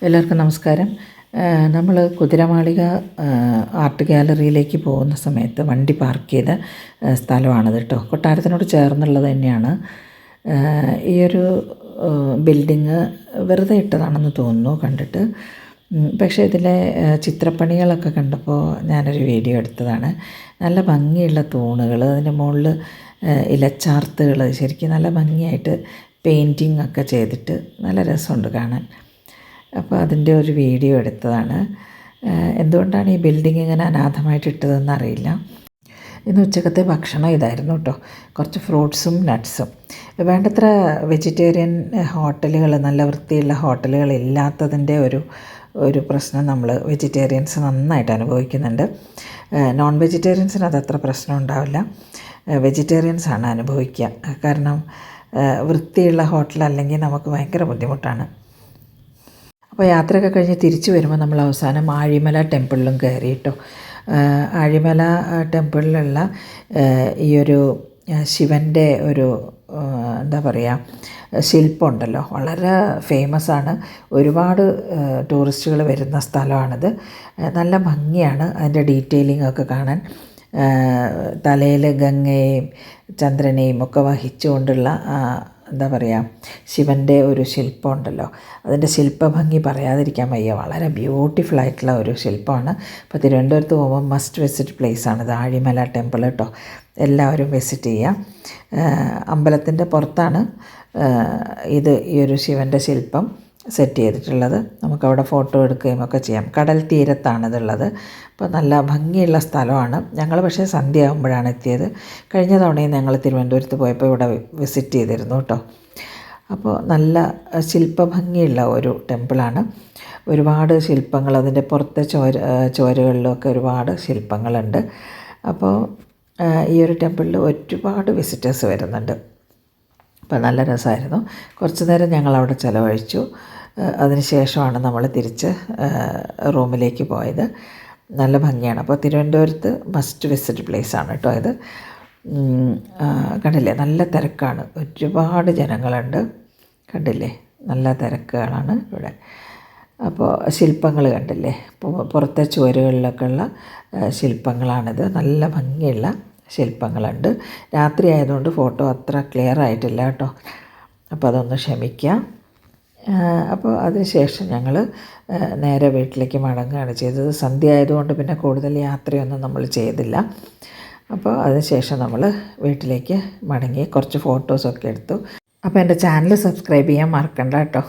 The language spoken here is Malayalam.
എല്ലാവർക്കും നമസ്കാരം. നമ്മൾ കുതിരമാളിക ആർട്ട് ഗാലറിയിലേക്ക് പോകുന്ന സമയത്ത് വണ്ടി പാർക്ക് ചെയ്ത സ്ഥലമാണിത് കേട്ടോ. കൊട്ടാരത്തിനോട് ചേർന്നുള്ളത് തന്നെയാണ്. ഈയൊരു ബിൽഡിങ് വെറുതെ ഇട്ടതാണെന്ന് തോന്നുന്നു കണ്ടിട്ട്. പക്ഷേ ഇതിലെ ചിത്രപ്പണികളൊക്കെ കണ്ടപ്പോൾ ഞാനൊരു വീഡിയോ എടുത്തതാണ്. നല്ല ഭംഗിയുള്ള തൂണുകൾ, അതിൻ്റെ മുകളിൽ ഇലച്ചാർത്തുകൾ, ശരിക്കും നല്ല ഭംഗിയായിട്ട് പെയിൻറ്റിങ് ഒക്കെ ചെയ്തിട്ട് നല്ല രസമുണ്ട് കാണാൻ. അപ്പോൾ അതിൻ്റെ ഒരു വീഡിയോ എടുത്തതാണ്. എന്തുകൊണ്ടാണ് ഈ ബിൽഡിംഗ് ഇങ്ങനെ അനാഥമായിട്ട് ഇട്ടതെന്ന് അറിയില്ല. ഇന്ന് ഉച്ചക്കത്തെ ഭക്ഷണം ഇതായിരുന്നു കേട്ടോ. കുറച്ച് ഫ്രൂട്ട്സും നട്ട്സും. വേണ്ടത്ര വെജിറ്റേറിയൻ ഹോട്ടലുകൾ, നല്ല വൃത്തിയുള്ള ഹോട്ടലുകൾ ഇല്ലാത്തതിൻ്റെ ഒരു പ്രശ്നം നമ്മൾ വെജിറ്റേറിയൻസ് നന്നായിട്ട് അനുഭവിക്കുന്നുണ്ട്. നോൺ വെജിറ്റേറിയൻസിന് അതത്ര പ്രശ്നം ഉണ്ടാവില്ല, വെജിറ്റേറിയൻസാണ് അനുഭവിക്കുക. കാരണം വൃത്തിയുള്ള ഹോട്ടൽ അല്ലെങ്കിൽ നമുക്ക് ഭയങ്കര ബുദ്ധിമുട്ടാണ്. അപ്പോൾ യാത്രയൊക്കെ കഴിഞ്ഞ് തിരിച്ചു വരുമ്പോൾ നമ്മൾ അവസാനം ആഴിമല ടെമ്പിളിലും കയറി കേട്ടോ. ആഴിമല ടെമ്പിളിലുള്ള ഈ ഒരു ശിവൻ്റെ ഒരു എന്താ പറയുക ശില്പമുണ്ടല്ലോ, വളരെ ഫേമസ് ആണ്. ഒരുപാട് ടൂറിസ്റ്റുകൾ വരുന്ന സ്ഥലമാണിത്. നല്ല ഭംഗിയാണ് അതിൻ്റെ ഡീറ്റെയിലിംഗ് ഒക്കെ കാണാൻ. തലയിൽ ഗംഗയെയും ചന്ദ്രനെയും ഒക്കെ വഹിച്ചുകൊണ്ടുള്ള എന്താ പറയുക ശിവൻ്റെ ഒരു ശില്പമുണ്ടല്ലോ, അതിൻ്റെ ശില്പഭംഗി പറയാതിരിക്കാൻ വയ്യ. വളരെ ബ്യൂട്ടിഫുൾ ആയിട്ടുള്ള ഒരു ശില്പമാണ്. അപ്പോൾ തിരുവനന്തപുരത്ത് പോകുമ്പോൾ മസ്റ്റ് വിസിറ്റ് പ്ലേസാണിത് ആഴിമല ടെമ്പിൾ കേട്ടോ. എല്ലാവരും വിസിറ്റ് ചെയ്യുക. അമ്പലത്തിൻ്റെ പുറത്താണ് ഈ ഒരു ശിവൻ്റെ ശില്പം സെറ്റ് ചെയ്തിട്ടുള്ളത്. നമുക്കവിടെ ഫോട്ടോ എടുക്കുകയും ഒക്കെ ചെയ്യാം. കടൽ തീരത്താണിതുള്ളത്. അപ്പോൾ നല്ല ഭംഗിയുള്ള സ്ഥലമാണ്. ഞങ്ങൾ പക്ഷേ സന്ധ്യ ആകുമ്പോഴാണ് എത്തിയത്. കഴിഞ്ഞ തവണയും ഞങ്ങൾ തിരുവനന്തപുരത്ത് പോയപ്പോൾ ഇവിടെ വിസിറ്റ് ചെയ്തിരുന്നു കേട്ടോ. അപ്പോൾ നല്ല ശില്പഭംഗിയുള്ള ഒരു ടെമ്പിളാണ്. ഒരുപാട് ശില്പങ്ങൾ, അതിൻ്റെ പുറത്തെ ചുവരുകളിലൊക്കെ ഒരുപാട് ശില്പങ്ങളുണ്ട്. അപ്പോൾ ഈ ഒരു ടെമ്പിളിൽ ഒരുപാട് വിസിറ്റേഴ്സ് വരുന്നുണ്ട്. അപ്പോൾ നല്ല രസമായിരുന്നു. കുറച്ച് നേരം ഞങ്ങളവിടെ ചിലവഴിച്ചു. അതിന് ശേഷമാണ് നമ്മൾ തിരിച്ച് റൂമിലേക്ക് പോയത്. നല്ല ഭംഗിയാണ്. അപ്പോൾ തിരുവനന്തപുരത്ത് മസ്റ്റ് വിസിറ്റ് പ്ലേസാണ് കേട്ടോ ഇത്. കണ്ടില്ലേ, നല്ല തിരക്കാണ്, ഒരുപാട് ജനങ്ങളുണ്ട്. കണ്ടില്ലേ, നല്ല തിരക്കുകളാണ് ഇവിടെ. അപ്പോൾ ശില്പങ്ങൾ കണ്ടില്ലേ, പുറത്തെ ചുവരുകളിലൊക്കെ ഉള്ള ശില്പങ്ങളാണിത്. നല്ല ഭംഗിയുള്ള ശില്പങ്ങളുണ്ട്. രാത്രി ആയതുകൊണ്ട് ഫോട്ടോ അത്ര ക്ലിയർ ആയിട്ടില്ല കേട്ടോ. അപ്പോൾ അതൊന്ന് ക്ഷമിക്കുക. അപ്പോൾ അതിനുശേഷം ഞങ്ങൾ നേരെ വീട്ടിലേക്ക് മടങ്ങുകയാണ് ചെയ്തത്. സന്ധ്യ ആയതുകൊണ്ട് പിന്നെ കൂടുതൽ യാത്രയൊന്നും നമ്മൾ ചെയ്തില്ല. അപ്പോൾ അതിനുശേഷം നമ്മൾ വീട്ടിലേക്ക് മടങ്ങി കുറച്ച് ഫോട്ടോസൊക്കെ എടുത്തു. അപ്പോൾ എൻ്റെ ചാനൽ സബ്സ്ക്രൈബ് ചെയ്യാൻ മറക്കണ്ട കേട്ടോ.